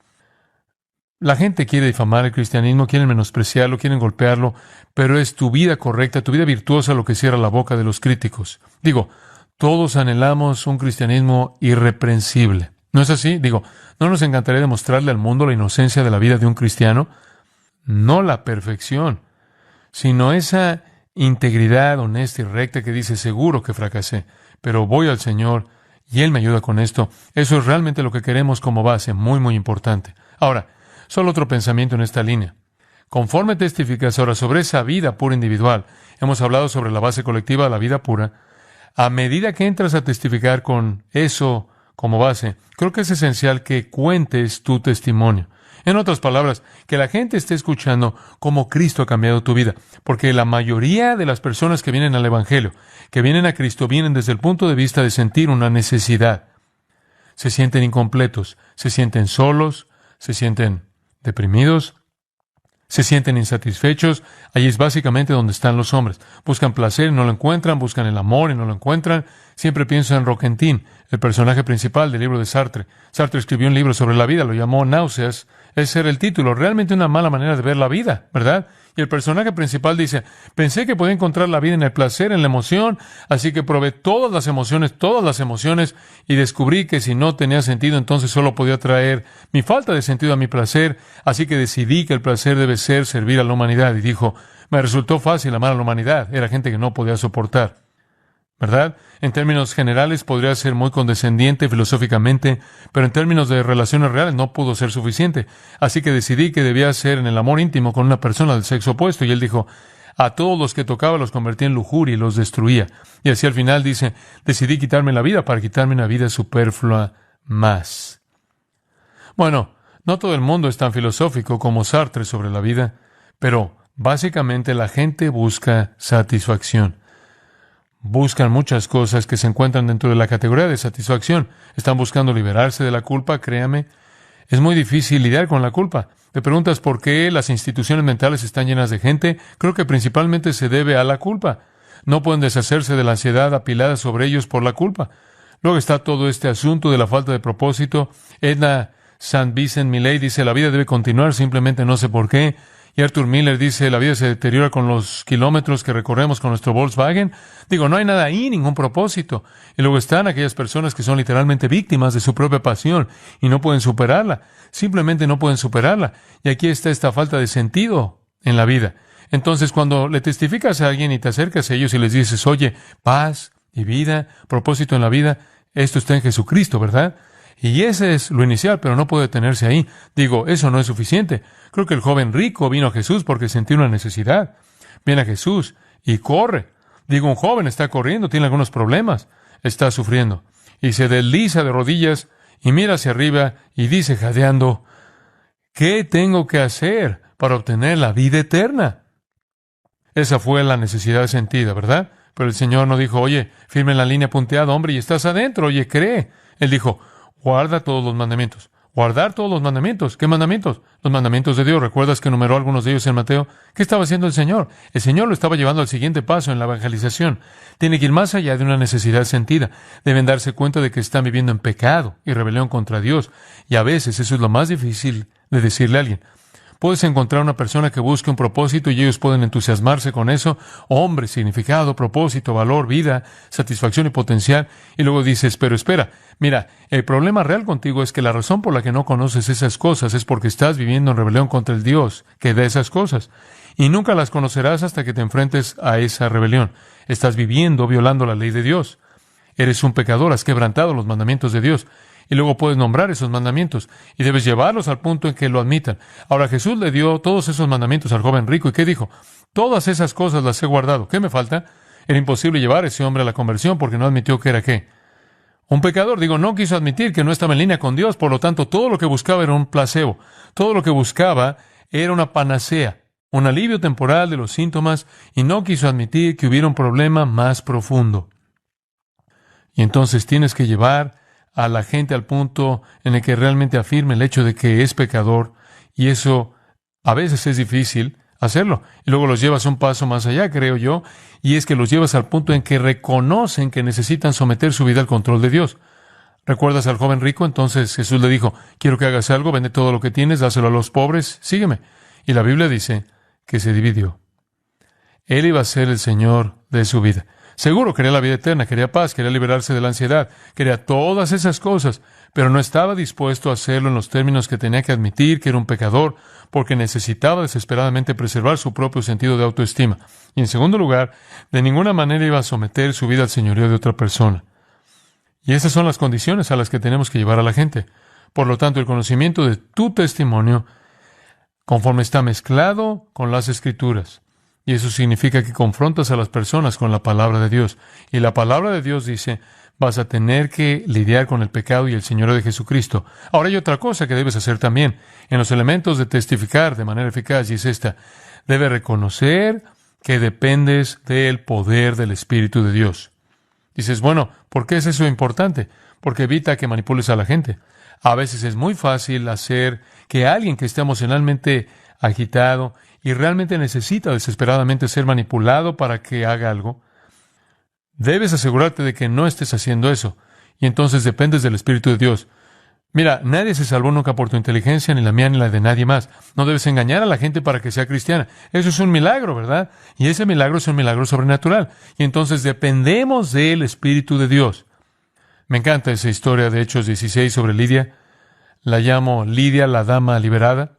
La gente quiere difamar el cristianismo, quieren menospreciarlo, quieren golpearlo, pero es tu vida correcta, tu vida virtuosa lo que cierra la boca de los críticos. Digo, todos anhelamos un cristianismo irreprensible. ¿No es así? Digo, ¿no nos encantaría demostrarle al mundo la inocencia de la vida de un cristiano? No la perfección, sino esa integridad honesta y recta que dice, seguro que fracasé, pero voy al Señor y Él me ayuda con esto. Eso es realmente lo que queremos como base, muy, muy importante. Ahora, solo otro pensamiento en esta línea. Conforme testificas ahora sobre esa vida pura individual, hemos hablado sobre la base colectiva de la vida pura, a medida que entras a testificar con eso como base, creo que es esencial que cuentes tu testimonio. En otras palabras, que la gente esté escuchando cómo Cristo ha cambiado tu vida. Porque la mayoría de las personas que vienen al Evangelio, que vienen a Cristo, vienen desde el punto de vista de sentir una necesidad. Se sienten incompletos, se sienten solos, se sienten deprimidos, se sienten insatisfechos. Allí es básicamente donde están los hombres. Buscan placer y no lo encuentran, buscan el amor y no lo encuentran. Siempre pienso en Roquentin, el personaje principal del libro de Sartre. Sartre escribió un libro sobre la vida, lo llamó Náuseas. Ese era el título, realmente una mala manera de ver la vida, ¿verdad? Y el personaje principal dice, pensé que podía encontrar la vida en el placer, en la emoción, así que probé todas las emociones, y descubrí que si no tenía sentido, entonces solo podía traer mi falta de sentido a mi placer, así que decidí que el placer debe ser servir a la humanidad. Y dijo, me resultó fácil amar a la humanidad, era gente que no podía soportar. ¿Verdad? En términos generales podría ser muy condescendiente filosóficamente, pero en términos de relaciones reales no pudo ser suficiente. Así que decidí que debía ser en el amor íntimo con una persona del sexo opuesto. Y él dijo, a todos los que tocaba los convertía en lujuria y los destruía. Y así al final dice, decidí quitarme la vida para quitarme una vida superflua más. Bueno, no todo el mundo es tan filosófico como Sartre sobre la vida, pero básicamente la gente busca satisfacción. Buscan muchas cosas que se encuentran dentro de la categoría de satisfacción. Están buscando liberarse de la culpa, créame. Es muy difícil lidiar con la culpa. Te preguntas por qué las instituciones mentales están llenas de gente. Creo que principalmente se debe a la culpa. No pueden deshacerse de la ansiedad apilada sobre ellos por la culpa. Luego está todo este asunto de la falta de propósito. Edna St. Vincent Millay dice, la vida debe continuar, simplemente no sé por qué. Y Arthur Miller dice, la vida se deteriora con los kilómetros que recorremos con nuestro Volkswagen. Digo, no hay nada ahí, ningún propósito. Y luego están aquellas personas que son literalmente víctimas de su propia pasión y no pueden superarla. Simplemente no pueden superarla. Y aquí está esta falta de sentido en la vida. Entonces, cuando le testificas a alguien y te acercas a ellos y les dices, oye, paz y vida, propósito en la vida, esto está en Jesucristo, ¿verdad? Y ese es lo inicial, pero no puede detenerse ahí. Digo, eso no es suficiente. Creo que el joven rico vino a Jesús porque sentía una necesidad. Viene a Jesús y corre. Digo, un joven está corriendo, tiene algunos problemas, está sufriendo. Y se desliza de rodillas y mira hacia arriba y dice jadeando, ¿qué tengo que hacer para obtener la vida eterna? Esa fue la necesidad sentida, ¿verdad? Pero el Señor no dijo, oye, firme en la línea punteada, hombre, y estás adentro, oye, cree. Él dijo, guarda todos los mandamientos. Guardar todos los mandamientos. ¿Qué mandamientos? Los mandamientos de Dios. ¿Recuerdas que enumeró algunos de ellos en Mateo? ¿Qué estaba haciendo el Señor? El Señor lo estaba llevando al siguiente paso en la evangelización. Tiene que ir más allá de una necesidad sentida. Deben darse cuenta de que están viviendo en pecado y rebelión contra Dios. Y a veces eso es lo más difícil de decirle a alguien. Puedes encontrar una persona que busque un propósito y ellos pueden entusiasmarse con eso. Hombre, significado, propósito, valor, vida, satisfacción y potencial. Y luego dices, pero espera, mira, el problema real contigo es que la razón por la que no conoces esas cosas es porque estás viviendo en rebelión contra el Dios que da esas cosas. Y nunca las conocerás hasta que te enfrentes a esa rebelión. Estás viviendo violando la ley de Dios. Eres un pecador, has quebrantado los mandamientos de Dios. Y luego puedes nombrar esos mandamientos y debes llevarlos al punto en que lo admitan. Ahora Jesús le dio todos esos mandamientos al joven rico. ¿Y qué dijo? Todas esas cosas las he guardado. ¿Qué me falta? Era imposible llevar a ese hombre a la conversión porque no admitió que era ¿qué? Un pecador. No quiso admitir que no estaba en línea con Dios. Por lo tanto, todo lo que buscaba era un placebo. Todo lo que buscaba era una panacea, un alivio temporal de los síntomas, y no quiso admitir que hubiera un problema más profundo. Y entonces tienes que llevar a la gente al punto en el que realmente afirme el hecho de que es pecador, y eso a veces es difícil hacerlo. Y luego los llevas un paso más allá, creo yo, y es que los llevas al punto en que reconocen que necesitan someter su vida al control de Dios. ¿Recuerdas al joven rico? Entonces Jesús le dijo, quiero que hagas algo, vende todo lo que tienes, dáselo a los pobres, sígueme. Y la Biblia dice que se dividió. Él iba a ser el Señor de su vida. Seguro quería la vida eterna, quería paz, quería liberarse de la ansiedad, quería todas esas cosas, pero no estaba dispuesto a hacerlo en los términos que tenía que admitir que era un pecador, porque necesitaba desesperadamente preservar su propio sentido de autoestima. Y en segundo lugar, de ninguna manera iba a someter su vida al señorío de otra persona. Y esas son las condiciones a las que tenemos que llevar a la gente. Por lo tanto, el conocimiento de tu testimonio, conforme está mezclado con las Escrituras. Y eso significa que confrontas a las personas con la palabra de Dios. Y la palabra de Dios dice, vas a tener que lidiar con el pecado y el señorío de Jesucristo. Ahora hay otra cosa que debes hacer también en los elementos de testificar de manera eficaz, y es esta. Debes reconocer que dependes del poder del Espíritu de Dios. Dices, bueno, ¿por qué es eso importante? Porque evita que manipules a la gente. A veces es muy fácil hacer que alguien que esté emocionalmente agitado y realmente necesita desesperadamente ser manipulado para que haga algo, debes asegurarte de que no estés haciendo eso. Y entonces dependes del Espíritu de Dios. Mira, nadie se salvó nunca por tu inteligencia, ni la mía, ni la de nadie más. No debes engañar a la gente para que sea cristiana. Eso es un milagro, ¿verdad? Y ese milagro es un milagro sobrenatural. Y entonces dependemos del Espíritu de Dios. Me encanta esa historia de Hechos 16 sobre Lidia. La llamo Lidia, la dama liberada.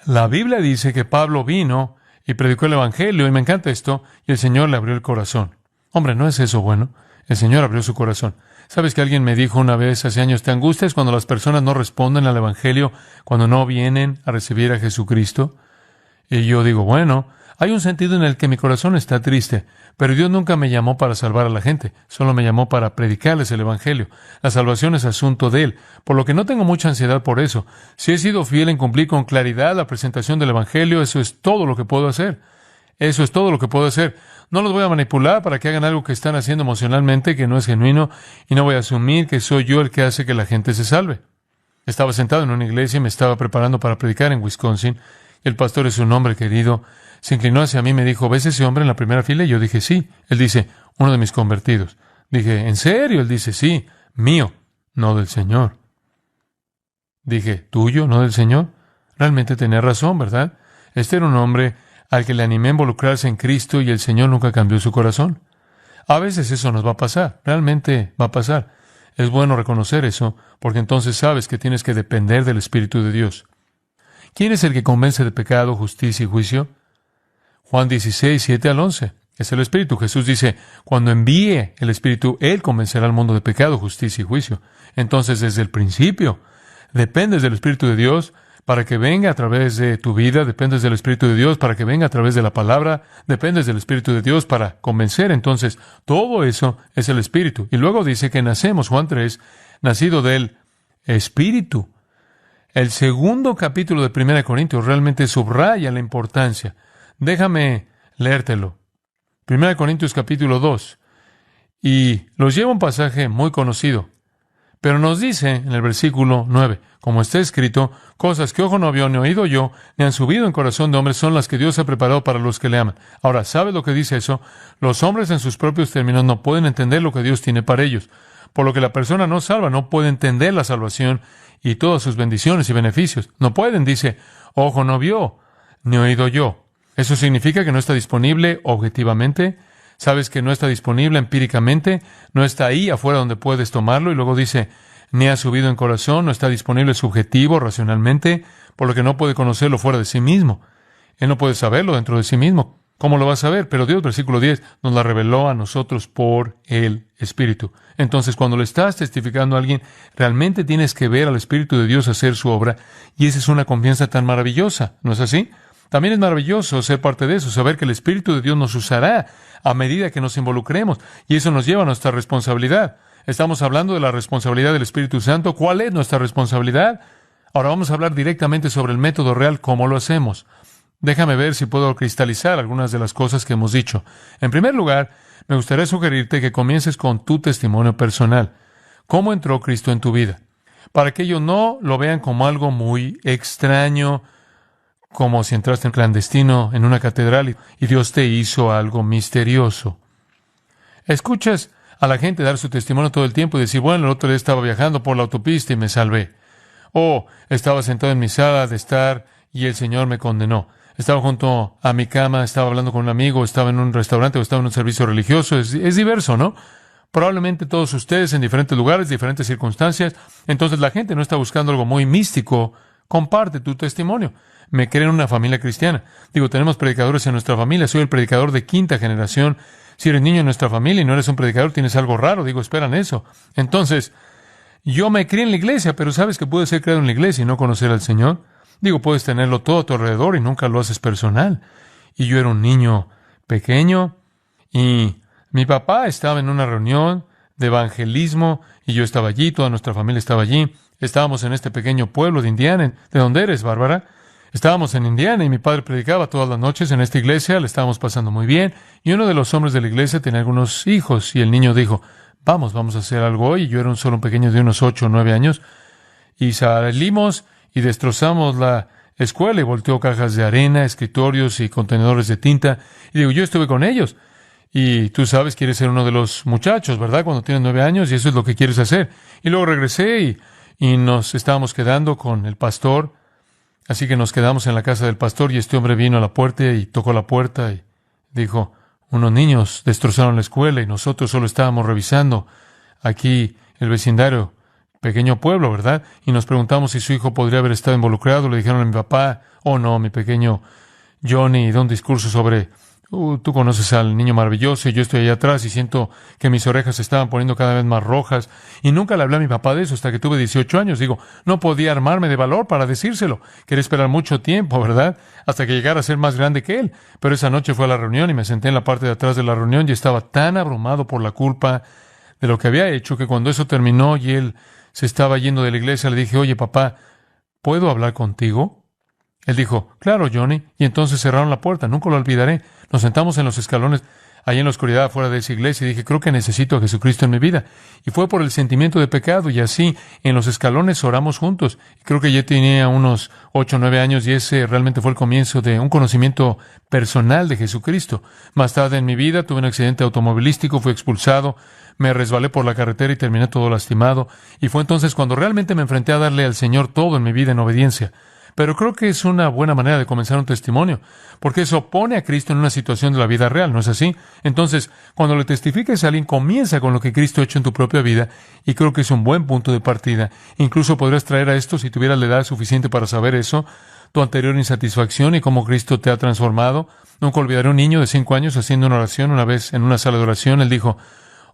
La Biblia dice que Pablo vino y predicó el Evangelio, y me encanta esto, y el Señor le abrió el corazón. Hombre, ¿no es eso bueno? El Señor abrió su corazón. ¿Sabes que alguien me dijo una vez hace años, te angustias cuando las personas no responden al Evangelio, cuando no vienen a recibir a Jesucristo? Y yo digo, bueno, hay un sentido en el que mi corazón está triste, pero Dios nunca me llamó para salvar a la gente, solo me llamó para predicarles el Evangelio. La salvación es asunto de Él, por lo que no tengo mucha ansiedad por eso. Si he sido fiel en cumplir con claridad la presentación del Evangelio, eso es todo lo que puedo hacer. Eso es todo lo que puedo hacer. No los voy a manipular para que hagan algo que están haciendo emocionalmente que no es genuino, y no voy a asumir que soy yo el que hace que la gente se salve. Estaba sentado en una iglesia y me estaba preparando para predicar en Wisconsin. El pastor es un hombre querido. Se inclinó hacia mí y me dijo, ¿ves ese hombre en la primera fila? Y yo dije, sí. Él dice, uno de mis convertidos. Dije, ¿en serio? Él dice, sí, mío, no del Señor. Dije, ¿tuyo, no del Señor? Realmente tenía razón, ¿verdad? Este era un hombre al que le animé a involucrarse en Cristo, y el Señor nunca cambió su corazón. A veces eso nos va a pasar, realmente va a pasar. Es bueno reconocer eso, porque entonces sabes que tienes que depender del Espíritu de Dios. ¿Quién es el que convence de pecado, justicia y juicio? Juan 16, 7 al 11. Es el Espíritu. Jesús dice, cuando envíe el Espíritu, Él convencerá al mundo de pecado, justicia y juicio. Entonces, desde el principio, dependes del Espíritu de Dios para que venga a través de tu vida, dependes del Espíritu de Dios para que venga a través de la palabra, dependes del Espíritu de Dios para convencer. Entonces, todo eso es el Espíritu. Y luego dice que nacemos, Juan 3, nacido del Espíritu. El segundo capítulo de 1 Corintios realmente subraya la importancia. Déjame leértelo. 1 Corintios capítulo 2. Y los lleva a un pasaje muy conocido. Pero nos dice en el versículo 9, como está escrito, cosas que ojo no vio, ni oído yo, ni han subido en corazón de hombre, son las que Dios ha preparado para los que le aman. Ahora, ¿sabe lo que dice eso? Los hombres en sus propios términos no pueden entender lo que Dios tiene para ellos. Por lo que la persona no salva no puede entender la salvación y todas sus bendiciones y beneficios. No pueden, dice, ojo no vio, ni oído yo. Eso significa que no está disponible objetivamente. Sabes que no está disponible empíricamente, no está ahí afuera donde puedes tomarlo, y luego dice, ni ha subido en corazón, no está disponible subjetivo, racionalmente, por lo que no puede conocerlo fuera de sí mismo. Él no puede saberlo dentro de sí mismo. ¿Cómo lo va a saber? Pero Dios, versículo 10, nos la reveló a nosotros por el Espíritu. Entonces, cuando le estás testificando a alguien, realmente tienes que ver al Espíritu de Dios hacer su obra, y esa es una confianza tan maravillosa, ¿no es así? También es maravilloso ser parte de eso, saber que el Espíritu de Dios nos usará a medida que nos involucremos, y eso nos lleva a nuestra responsabilidad. Estamos hablando de la responsabilidad del Espíritu Santo. ¿Cuál es nuestra responsabilidad? Ahora vamos a hablar directamente sobre el método real, cómo lo hacemos. Déjame ver si puedo cristalizar algunas de las cosas que hemos dicho. En primer lugar, me gustaría sugerirte que comiences con tu testimonio personal. ¿Cómo entró Cristo en tu vida? Para que ellos no lo vean como algo muy extraño, como si entraste en clandestino en una catedral y Dios te hizo algo misterioso. Escuchas a la gente dar su testimonio todo el tiempo y decir, bueno, el otro día estaba viajando por la autopista y me salvé. O estaba sentado en mi sala de estar y el Señor me condenó. Estaba junto a mi cama, estaba hablando con un amigo, estaba en un restaurante o estaba en un servicio religioso. Es diverso, ¿no? Probablemente todos ustedes en diferentes lugares, diferentes circunstancias. Entonces la gente no está buscando algo muy místico. Comparte tu testimonio. Me creen una familia cristiana. Digo, tenemos predicadores en nuestra familia. Soy el predicador de quinta generación. Si eres niño en nuestra familia y no eres un predicador, tienes algo raro. Digo, esperan eso. Entonces, yo me crié en la iglesia, pero ¿sabes que puedes ser creado en la iglesia y no conocer al Señor? Digo, puedes tenerlo todo a tu alrededor y nunca lo haces personal. Y yo era un niño pequeño y mi papá estaba en una reunión de evangelismo y yo estaba allí, toda nuestra familia estaba allí. Estábamos en este pequeño pueblo de Indiana. ¿De dónde eres, Bárbara? Estábamos en Indiana y mi padre predicaba todas las noches en esta iglesia, le estábamos pasando muy bien, y uno de los hombres de la iglesia tenía algunos hijos, y el niño dijo, vamos a hacer algo hoy, y yo era un pequeño de unos 8 o 9 años, y salimos y destrozamos la escuela, y volteó cajas de arena, escritorios y contenedores de tinta, y digo, yo estuve con ellos, y tú sabes, quieres ser uno de los muchachos, ¿verdad? Cuando tienes 9 años, y eso es lo que quieres hacer. Y luego regresé, y nos estábamos quedando con el pastor. Así que nos quedamos en la casa del pastor y este hombre vino a la puerta y tocó la puerta y dijo, unos niños destrozaron la escuela y nosotros solo estábamos revisando aquí el vecindario, pequeño pueblo, ¿verdad? Y nos preguntamos si su hijo podría haber estado involucrado. Le dijeron a mi papá, oh no, mi pequeño Johnny, da un discurso sobre, tú conoces al niño maravilloso y yo estoy allá atrás y siento que mis orejas se estaban poniendo cada vez más rojas. Y nunca le hablé a mi papá de eso hasta que tuve 18 años. Digo, no podía armarme de valor para decírselo. Quería esperar mucho tiempo, ¿verdad? Hasta que llegara a ser más grande que él. Pero esa noche fue a la reunión y me senté en la parte de atrás de la reunión y estaba tan abrumado por la culpa de lo que había hecho que cuando eso terminó y él se estaba yendo de la iglesia, le dije, oye papá, ¿puedo hablar contigo? Él dijo, claro, Johnny, y entonces cerraron la puerta, nunca lo olvidaré. Nos sentamos en los escalones, allí en la oscuridad afuera de esa iglesia, y dije, creo que necesito a Jesucristo en mi vida. Y fue por el sentimiento de pecado, y así, en los escalones oramos juntos. Y creo que yo tenía unos 8 o 9 años, y ese realmente fue el comienzo de un conocimiento personal de Jesucristo. Más tarde en mi vida tuve un accidente automovilístico, fui expulsado, me resbalé por la carretera y terminé todo lastimado. Y fue entonces cuando realmente me enfrenté a darle al Señor todo en mi vida en obediencia. Pero creo que es una buena manera de comenzar un testimonio, porque eso pone a Cristo en una situación de la vida real, ¿no es así? Entonces, cuando le testifiques a alguien, comienza con lo que Cristo ha hecho en tu propia vida, y creo que es un buen punto de partida. Incluso podrías traer a esto, si tuvieras la edad suficiente para saber eso, tu anterior insatisfacción y cómo Cristo te ha transformado. Nunca olvidaré un niño de 5 años haciendo una oración una vez en una sala de oración. Él dijo,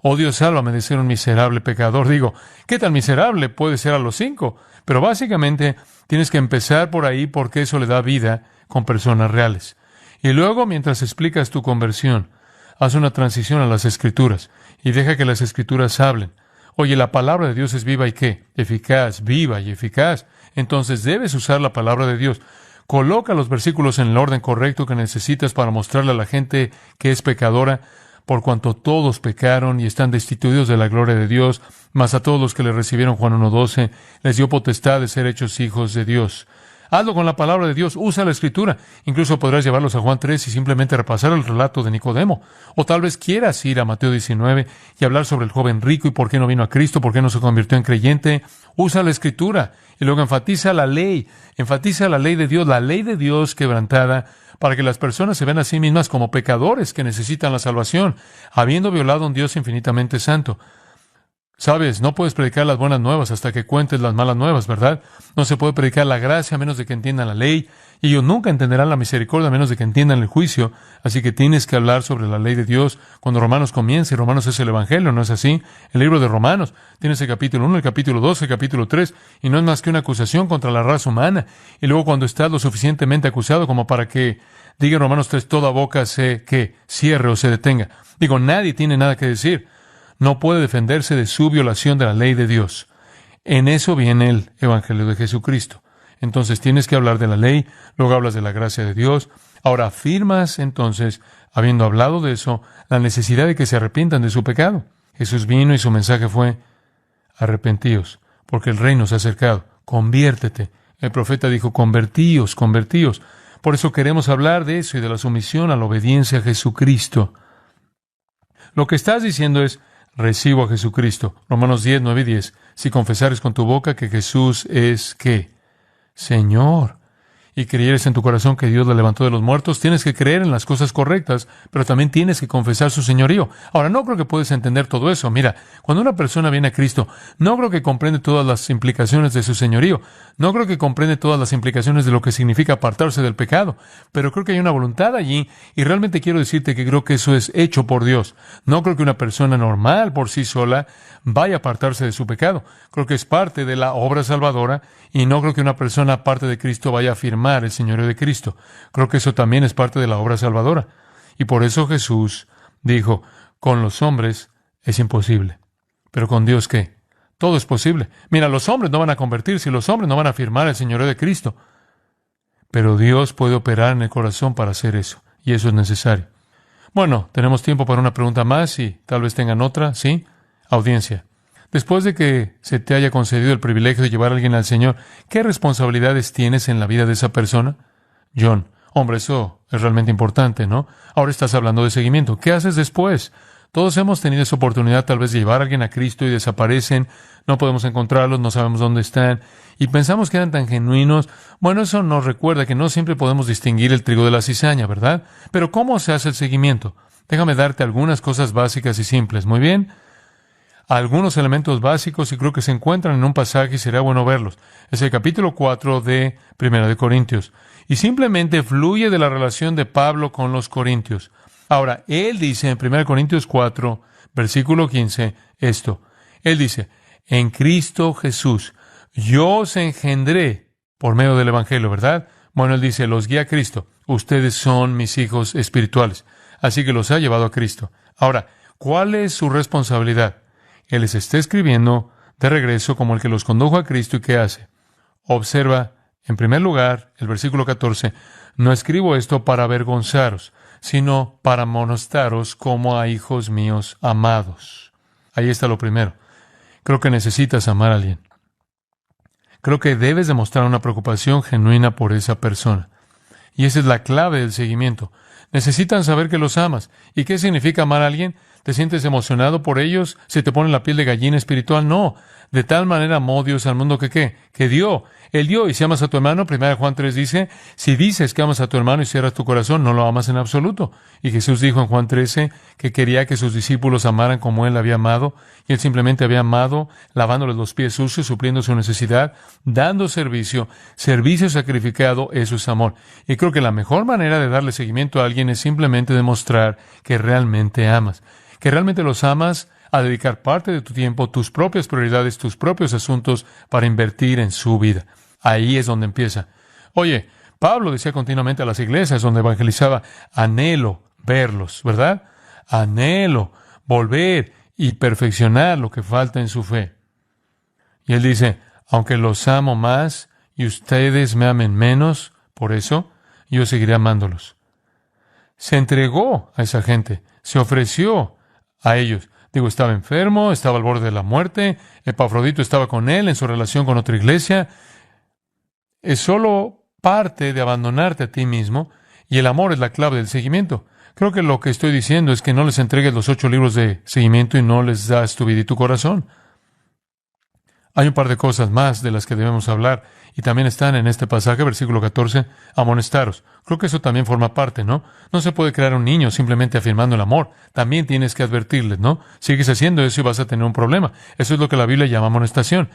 oh Dios, sálvame de ser un miserable pecador. Digo, ¿qué tan miserable puede ser a los 5? Pero básicamente tienes que empezar por ahí porque eso le da vida con personas reales. Y luego, mientras explicas tu conversión, haz una transición a las Escrituras y deja que las Escrituras hablen. Oye, la palabra de Dios es viva y ¿qué? Eficaz, viva y eficaz. Entonces debes usar la palabra de Dios. Coloca los versículos en el orden correcto que necesitas para mostrarle a la gente que es pecadora, por cuanto todos pecaron y están destituidos de la gloria de Dios, mas a todos los que le recibieron, Juan 1:12, les dio potestad de ser hechos hijos de Dios. Hazlo con la palabra de Dios, usa la Escritura. Incluso podrás llevarlos a Juan 3 y simplemente repasar el relato de Nicodemo. O tal vez quieras ir a Mateo 19 y hablar sobre el joven rico y por qué no vino a Cristo, por qué no se convirtió en creyente. Usa la Escritura y luego enfatiza la ley de Dios quebrantada, para que las personas se vean a sí mismas como pecadores que necesitan la salvación, habiendo violado a un Dios infinitamente santo. Sabes, no puedes predicar las buenas nuevas hasta que cuentes las malas nuevas, ¿verdad? No se puede predicar la gracia a menos de que entiendan la ley, y ellos nunca entenderán la misericordia a menos de que entiendan el juicio. Así que tienes que hablar sobre la ley de Dios cuando Romanos comience. Romanos es el Evangelio, ¿no es así? El libro de Romanos. Tienes el capítulo 1, el capítulo 2, el capítulo 3, y no es más que una acusación contra la raza humana. Y luego cuando estás lo suficientemente acusado como para que diga en Romanos 3, toda boca se cierre o se detenga. Digo, nadie tiene nada que decir. No puede defenderse de su violación de la ley de Dios. En eso viene el Evangelio de Jesucristo. Entonces tienes que hablar de la ley, luego hablas de la gracia de Dios. Ahora afirmas entonces, habiendo hablado de eso, la necesidad de que se arrepientan de su pecado. Jesús vino y su mensaje fue: arrepentíos, porque el reino se ha acercado. Conviértete. El profeta dijo: convertíos, convertíos. Por eso queremos hablar de eso y de la sumisión a la obediencia a Jesucristo. Lo que estás diciendo es: recibo a Jesucristo. Romanos 10, 9 y 10. Si confesares con tu boca que Jesús es, ¿qué? Señor. Y creyeres en tu corazón que Dios le levantó de los muertos, tienes que creer en las cosas correctas, pero también tienes que confesar su señorío. Ahora, no creo que puedes entender todo eso. Mira, cuando una persona viene a Cristo, no creo que comprende todas las implicaciones de su señorío. No creo que comprende todas las implicaciones de lo que significa apartarse del pecado. Pero creo que hay una voluntad allí, y realmente quiero decirte que creo que eso es hecho por Dios. No creo que una persona normal por sí sola vaya a apartarse de su pecado. Creo que es parte de la obra salvadora, y no creo que una persona aparte de Cristo vaya a afirmar el señorío de Cristo. Creo que eso también es parte de la obra salvadora. Y por eso Jesús dijo: con los hombres es imposible. Pero con Dios, ¿qué? Todo es posible. Mira, los hombres no van a convertirse y los hombres no van a afirmar el señorío de Cristo. Pero Dios puede operar en el corazón para hacer eso. Y eso es necesario. Bueno, tenemos tiempo para una pregunta más y tal vez tengan otra, ¿sí? Audiencia. Después de que se te haya concedido el privilegio de llevar a alguien al Señor, ¿qué responsabilidades tienes en la vida de esa persona? John: hombre, eso es realmente importante, ¿no? Ahora estás hablando de seguimiento. ¿Qué haces después? Todos hemos tenido esa oportunidad tal vez de llevar a alguien a Cristo y desaparecen, no podemos encontrarlos, no sabemos dónde están, y pensamos que eran tan genuinos. Bueno, eso nos recuerda que no siempre podemos distinguir el trigo de la cizaña, ¿verdad? Pero ¿cómo se hace el seguimiento? Déjame darte algunas cosas básicas y simples, ¿muy bien? Algunos elementos básicos, y creo que se encuentran en un pasaje y será bueno verlos. Es el capítulo 4 de 1 de Corintios. Y simplemente fluye de la relación de Pablo con los corintios. Ahora, él dice en 1 Corintios 4, versículo 15, esto. Él dice: en Cristo Jesús, yo os engendré por medio del Evangelio, ¿verdad? Bueno, él dice: los guía a Cristo. Ustedes son mis hijos espirituales. Así que los ha llevado a Cristo. Ahora, ¿cuál es su responsabilidad? Él les está escribiendo de regreso como el que los condujo a Cristo. ¿Y qué hace? Observa, en primer lugar, el versículo 14. No escribo esto para avergonzaros, sino para amonestaros como a hijos míos amados. Ahí está lo primero. Creo que necesitas amar a alguien. Creo que debes demostrar una preocupación genuina por esa persona. Y esa es la clave del seguimiento. Necesitan saber que los amas. ¿Y qué significa amar a alguien? ¿Te sientes emocionado por ellos? ¿Se te pone la piel de gallina espiritual? No. De tal manera amó Dios al mundo que ¿qué? Que dio. Él dio. Y si amas a tu hermano, 1 Juan 3 dice: si dices que amas a tu hermano y cierras tu corazón, no lo amas en absoluto. Y Jesús dijo en Juan 13 que quería que sus discípulos amaran como Él había amado. Y Él simplemente había amado, lavándoles los pies sucios, supliendo su necesidad, dando servicio. Servicio sacrificado, eso es amor. Y creo que la mejor manera de darle seguimiento a alguien es simplemente demostrar que realmente amas. Que realmente los amas, a dedicar parte de tu tiempo, tus propias prioridades, tus propios asuntos para invertir en su vida. Ahí es donde empieza. Oye, Pablo decía continuamente a las iglesias donde evangelizaba: anhelo verlos, ¿verdad? Anhelo volver y perfeccionar lo que falta en su fe. Y él dice: aunque los amo más y ustedes me amen menos, Por eso, yo seguiré amándolos. Se entregó a esa gente, se ofreció a ellos. Digo, estaba enfermo, estaba al borde de la muerte, Epafrodito estaba con él en su relación con otra iglesia. Es solo parte de abandonarte a ti mismo, y el amor es la clave del seguimiento. Creo que lo que estoy diciendo es que no les entregues los 8 libros de seguimiento y no les das tu vida y tu corazón. Hay un par de cosas más de las que debemos hablar, y también están en este pasaje, versículo 14, amonestaros. Creo que eso también forma parte, ¿no? No se puede crear un niño simplemente afirmando el amor. También tienes que advertirles, ¿no? Sigues haciendo eso y vas a tener un problema. Eso es lo que la Biblia llama amonestación.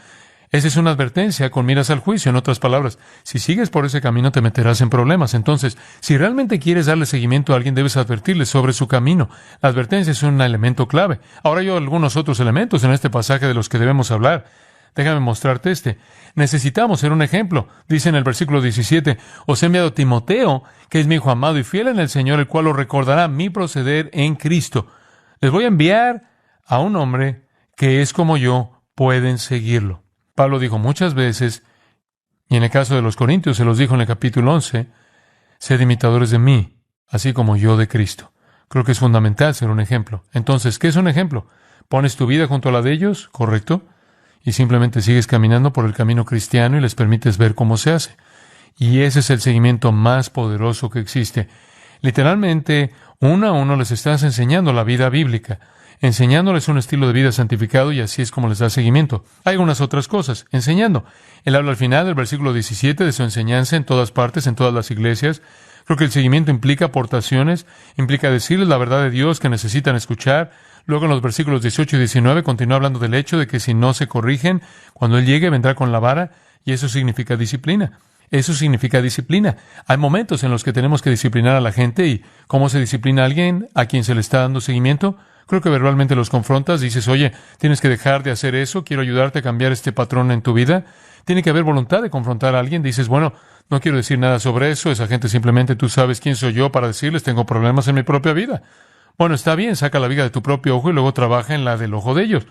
Esa es una advertencia con miras al juicio. En otras palabras, si sigues por ese camino te meterás en problemas. Entonces, si realmente quieres darle seguimiento a alguien, debes advertirle sobre su camino. La advertencia es un elemento clave. Ahora hay algunos otros elementos en este pasaje de los que debemos hablar. Déjame mostrarte este. Necesitamos ser un ejemplo. Dice en el versículo 17, os he enviado a Timoteo, que es mi hijo amado y fiel en el Señor, el cual os recordará mi proceder en Cristo. Les voy a enviar a un hombre que es como yo, pueden seguirlo. Pablo dijo muchas veces, y en el caso de los Corintios se los dijo en el capítulo 11, sed imitadores de mí, así como yo de Cristo. Creo que es fundamental ser un ejemplo. Entonces, ¿qué es un ejemplo? ¿Pones tu vida junto a la de ellos? ¿Correcto? Y simplemente sigues caminando por el camino cristiano y les permites ver cómo se hace. Y ese es el seguimiento más poderoso que existe. Literalmente, uno a uno les estás enseñando la vida bíblica, enseñándoles un estilo de vida santificado, y así es como les da seguimiento. Hay algunas otras cosas. Enseñando. Él habla al final del versículo 17 de su enseñanza en todas partes, en todas las iglesias. Creo que el seguimiento implica aportaciones, implica decirles la verdad de Dios que necesitan escuchar. Luego en los versículos 18 y 19 continúa hablando del hecho de que si no se corrigen, cuando Él llegue vendrá con la vara, y eso significa disciplina. Eso significa disciplina. Hay momentos en los que tenemos que disciplinar a la gente. ¿Y cómo se disciplina a alguien a quien se le está dando seguimiento? Creo que verbalmente los confrontas, dices, oye, tienes que dejar de hacer eso, quiero ayudarte a cambiar este patrón en tu vida. Tiene que haber voluntad de confrontar a alguien. Dices, bueno, no quiero decir nada sobre eso, esa gente simplemente, tú sabes quién soy yo para decirles, tengo problemas en mi propia vida. Bueno, está bien, saca la viga de tu propio ojo y luego trabaja en la del ojo de ellos.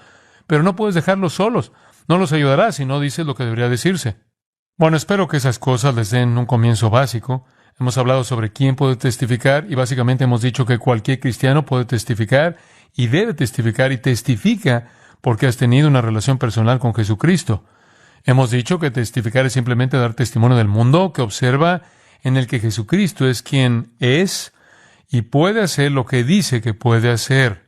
Pero no puedes dejarlos solos. No los ayudarás si no dices lo que debería decirse. Bueno, espero que esas cosas les den un comienzo básico. Hemos hablado sobre quién puede testificar y básicamente hemos dicho que cualquier cristiano puede testificar y debe testificar y testifica porque has tenido una relación personal con Jesucristo. Hemos dicho que testificar es simplemente dar testimonio del mundo que observa en el que Jesucristo es quien es y puede hacer lo que dice que puede hacer.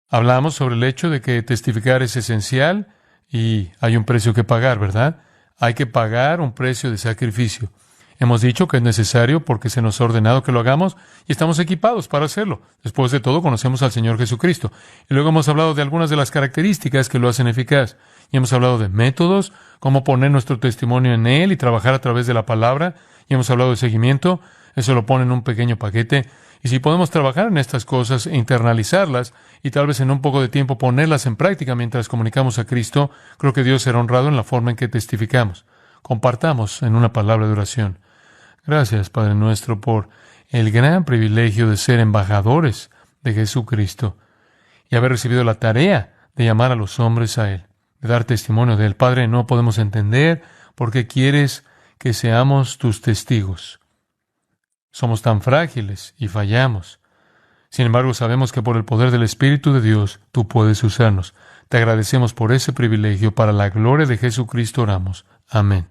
Hablamos sobre el hecho de que testificar es esencial y hay un precio que pagar, ¿verdad? Hay que pagar un precio de sacrificio. Hemos dicho que es necesario porque se nos ha ordenado que lo hagamos y estamos equipados para hacerlo. Después de todo, conocemos al Señor Jesucristo. Y luego hemos hablado de algunas de las características que lo hacen eficaz. Y hemos hablado de métodos, cómo poner nuestro testimonio en Él y trabajar a través de la palabra. Y hemos hablado de seguimiento. Eso lo pone en un pequeño paquete. Y si podemos trabajar en estas cosas e internalizarlas y tal vez en un poco de tiempo ponerlas en práctica mientras comunicamos a Cristo, creo que Dios será honrado en la forma en que testificamos. Compartamos en una palabra de oración. Gracias, Padre nuestro, por el gran privilegio de ser embajadores de Jesucristo y haber recibido la tarea de llamar a los hombres a Él, de dar testimonio de Él. Padre, no podemos entender por qué quieres que seamos tus testigos. Somos tan frágiles y fallamos. Sin embargo, sabemos que por el poder del Espíritu de Dios, tú puedes usarnos. Te agradecemos por ese privilegio. Para la gloria de Jesucristo oramos. Amén.